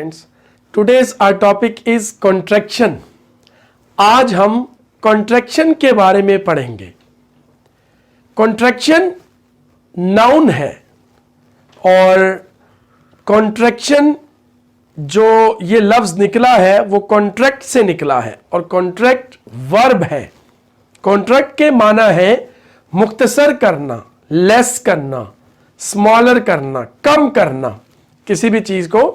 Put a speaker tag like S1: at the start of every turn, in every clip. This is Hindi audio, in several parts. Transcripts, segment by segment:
S1: Students, today's our topic is contraction. आज हम कॉन्ट्रैक्शन के बारे में पढ़ेंगे। कॉन्ट्रैक्शन नाउन है और कॉन्ट्रैक्शन जो ये लफ्ज निकला है वो कॉन्ट्रैक्ट से निकला है और कॉन्ट्रैक्ट वर्ब है। कॉन्ट्रैक्ट के माना है मुख्तसर करना, लेस करना, स्मॉलर करना, कम करना, किसी भी चीज को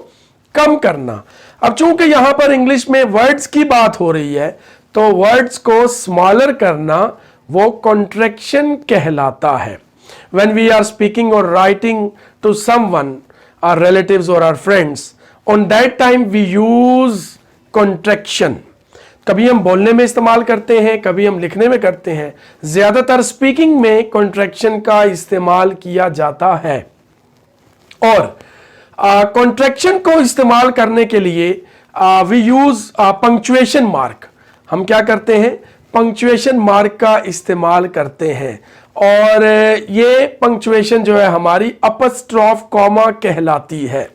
S1: कम करना। अब चूंकि यहां पर इंग्लिश में वर्ड्स की बात हो रही है तो वर्ड्स को स्मॉलर करना वो कॉन्ट्रैक्शन कहलाता है। When we are speaking or writing to someone, our relatives or our friends, on that time we use contraction. कभी हम बोलने में इस्तेमाल करते हैं, कभी हम लिखने में करते हैं। ज्यादातर स्पीकिंग में कॉन्ट्रैक्शन का इस्तेमाल किया जाता है और कॉन्ट्रैक्शन को इस्तेमाल करने के लिए वी यूज पंक्चुएशन मार्क। हम क्या करते हैं? पंक्चुएशन मार्क का इस्तेमाल करते हैं और ये पंक्चुएशन जो है हमारी अपस्ट्रॉफ कॉमा कहलाती है।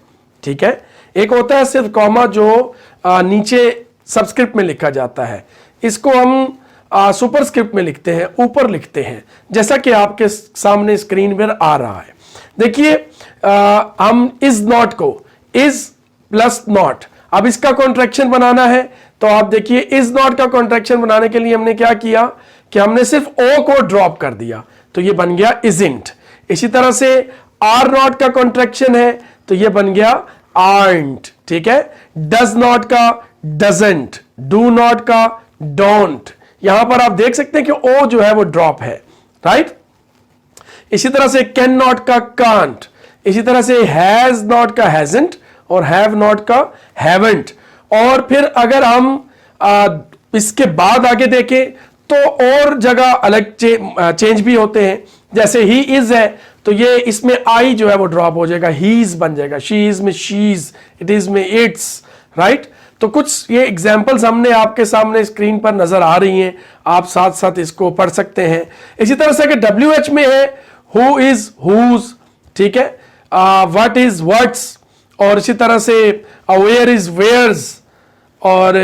S1: ठीक है, एक होता है सिर्फ कॉमा जो नीचे सबस्क्रिप्ट में लिखा जाता है, इसको हम सुपरस्क्रिप्ट में लिखते हैं, ऊपर लिखते हैं, जैसा कि आपके सामने स्क्रीन पर आ रहा है। देखिए हम इज नॉट को इज प्लस नॉट, अब इसका कॉन्ट्रैक्शन बनाना है तो आप देखिए इज नॉट का कॉन्ट्रैक्शन बनाने के लिए हमने क्या किया कि हमने सिर्फ ओ को ड्रॉप कर दिया तो ये बन गया इजंट। इसी तरह से आर नॉट का कॉन्ट्रैक्शन है तो ये बन गया आर्ट। ठीक है, डज नॉट का डजंट, डू नॉट का डोंट। यहां पर आप देख सकते हैं कि ओ जो है वो ड्रॉप है, राइट। इसी तरह से कैन नॉट का कांट, इसी तरह से हैज नॉट का हैजंट और हैव नॉट का हैवंट। और फिर अगर हम इसके बाद आगे देखें तो और जगह अलग चेंज भी होते हैं। जैसे ही इज है तो ये इसमें आई जो है वो ड्रॉप हो जाएगा, ही इज बन जाएगा, शी इज में शीज, इट इज में इट्स, राइट। तो कुछ ये एग्जाम्पल्स हमने आपके सामने स्क्रीन पर नजर आ रही हैं, आप साथ साथ इसको पढ़ सकते हैं। इसी तरह से अगर WH में है हु इज हुज, ठीक है, व्हाट इज व्हाट्स, और इसी तरह से वेयर इज वेयर्स। और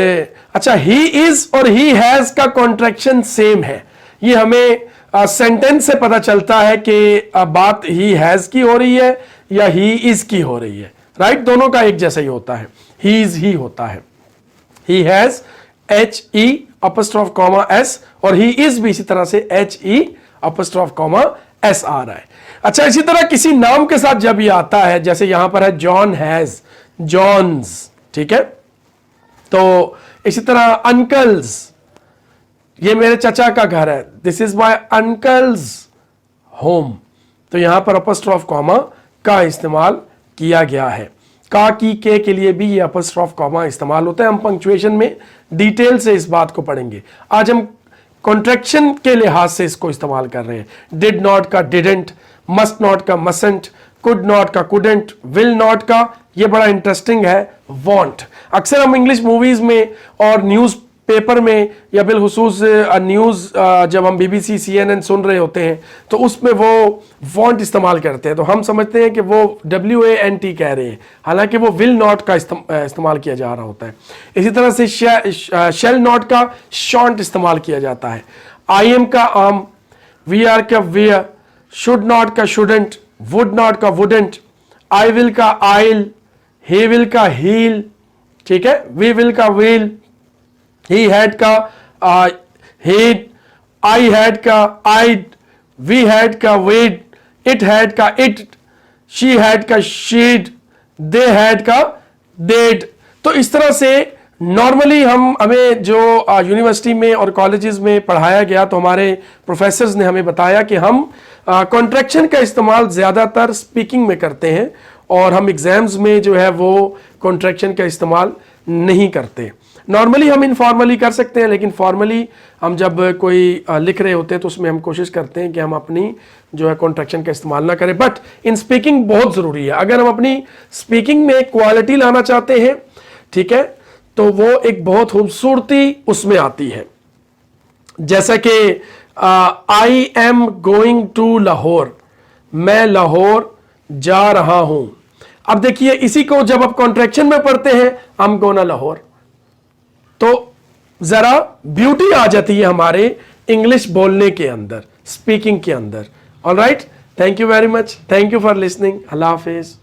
S1: अच्छा, ही इज और ही हैज का कॉन्ट्रैक्शन सेम है। ये हमें सेंटेंस से पता चलता है कि बात ही हैज की हो रही है या ही इज की हो रही है, राइट। दोनों का एक जैसा ही होता है, ही इज ही होता है, he has HE apostrophe comma S और ही इज भी इसी तरह से HE अपस्ट्रॉफ कॉमा S आ रहा है। अच्छा, इसी तरह किसी नाम के साथ जब ये आता है, जैसे यहां पर है जॉन हैज, जॉन्स, ठीक है। तो इसी तरह अंकल्स, ये मेरे चचा का घर है, this is my uncle's home. तो यहां पर अपस्ट्रॉफ कॉमा का इस्तेमाल किया गया है। का की के लिए भी ये अपस्ट्रॉफ कॉमा इस्तेमाल होता है। हम पंक्चुएशन में डिटेल से इस बात को पढ़ेंगे। आज हम कॉन्ट्रैक्शन के लिहाज से इसको इस्तेमाल कर रहे हैं। डिड नॉट का डिडेंट, मस्ट नॉट का मसंट, कुड नॉट का कुडेंट, विल नॉट का, ये बड़ा इंटरेस्टिंग है, वॉन्ट। अक्सर हम इंग्लिश मूवीज में और न्यूज पेपर में या बिलखुसूस न्यूज जब हम BBC CNN सुन रहे होते हैं तो उसमें वो वॉन्ट इस्तेमाल करते हैं, तो हम समझते हैं कि वो WANT कह रहे हैं, हालांकि वो विल नॉट का इस्तेमाल किया जा रहा होता है। इसी तरह से शेल नॉट का शॉन्ट इस्तेमाल किया जाता है। आई एम का आम, वी आर का वेयर, शुड नॉट का शुडेंट, वुड नॉट का वुडेंट, आई विल का आइल, ही विल का हील, ठीक है, वी विल का विल, he had का he'd, I had का I'd, we had का we'd, it had का it, she had का she'd, they had का they'd। तो इस तरह से नॉर्मली हमें जो यूनिवर्सिटी में और कॉलेजेस में पढ़ाया गया तो हमारे प्रोफेसर्स ने हमें बताया कि हम कॉन्ट्रैक्शन का इस्तेमाल ज़्यादातर स्पीकिंग में करते हैं और हम एग्जाम्स में जो है वो कॉन्ट्रैक्शन का इस्तेमाल नहीं करते। नॉर्मली हम इनफॉर्मली कर सकते हैं, लेकिन फॉर्मली हम जब कोई लिख रहे होते हैं तो उसमें हम कोशिश करते हैं कि हम अपनी जो है कॉन्ट्रैक्शन का इस्तेमाल ना करें। बट इन स्पीकिंग बहुत ज़रूरी है। अगर हम अपनी स्पीकिंग में क्वालिटी लाना चाहते हैं, ठीक है, तो वो एक बहुत खूबसूरती उसमें आती है। जैसा कि I am going to Lahore, मैं लाहौर जा रहा हूं। अब देखिए इसी को जब आप कॉन्ट्रैक्शन में पढ़ते हैं, हम गोना लाहौर, तो जरा ब्यूटी आ जाती है हमारे इंग्लिश बोलने के अंदर, स्पीकिंग के अंदर। Alright, thank you very much, thank you for listening, Allah Hafiz.